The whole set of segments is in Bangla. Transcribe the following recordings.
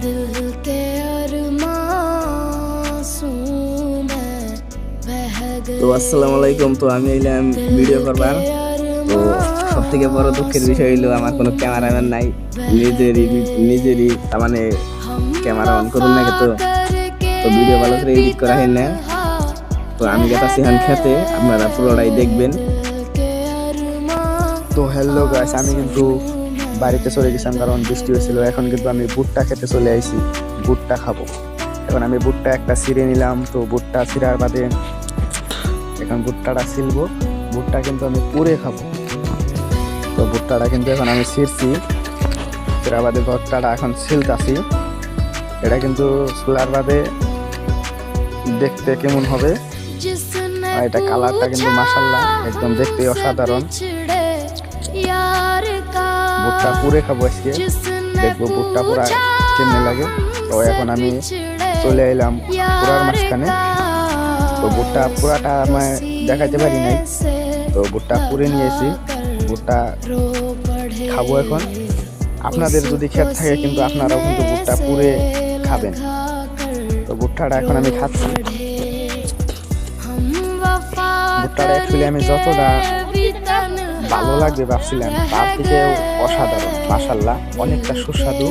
তো আসসালামু আলাইকুম। তো আমি এলাম ভিডিও করবার। তো সব থেকে বড় দুঃখের বিষয় হইলো আমার কোনো ক্যামেরাম্যান নাই। নিজেরই তার মানে ক্যামেরা অন করুন না তো ভিডিও ভালো করে এডিট করা হয় না। তো আমি গেতাছি এখন খেতে, আপনারা পুরোটাই দেখবেন। তো হ্যালো গাইস, আমি কিন্তু বাড়িতে চলে গেছিলাম কারণ বৃষ্টি হয়েছিল। এখন কিন্তু আমি ভুট্টা খেতে চলে আইছি, ভুট্টা খাবো। এখন আমি ভুট্টা একটা ছিঁড়ে নিলাম। তো ভুট্টা ছিঁড়ার বাদে এখন ভুট্টাটা ছিলবো। ভুট্টা কিন্তু আমি পুড়ে খাবো। তো ভুট্টাটা কিন্তু এখন আমি ছিঁড়ছি, ছিঁড়ার বাদে ভুট্টাটা এখন ছিলতাছি। এটা কিন্তু ছোলার বাদে দেখতে কেমন হবে, আর এটা কালারটা কিন্তু মাশাআল্লাহ একদম দেখতে অসাধারণ। ভুট্টা পুড়ে খাবো আজকে, দেখবো ভুট্টা পোড়া কেমনে লাগে। তো এখন আমি চলে এলাম পুরার মাঝখানে। তো ভুট্টা পুরাটা আমি দেখাইতে পারি নাই, তো ভুট্টা পুড়ে নিয়েছি, ভুট্টা খাবো এখন। আপনাদের যদি ক্ষেত থাকে কিন্তু আপনারাও কিন্তু ভুট্টা পুড়ে খাবেন। তো ভুট্টাটা এখন আমি খাচ্ছি। ভুট্টাটা অ্যাকচুয়ালি আমি যতটা ভালো লাগবে ভাবছিলাম তার থেকে অসাধারণ, মাশাআল্লাহ অনেকটা সুস্বাদু।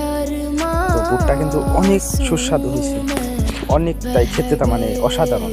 তো ভুট্টা কিন্তু অনেক সুস্বাদু হয়েছে, অনেকটাই খেতে তার মানে অসাধারণ।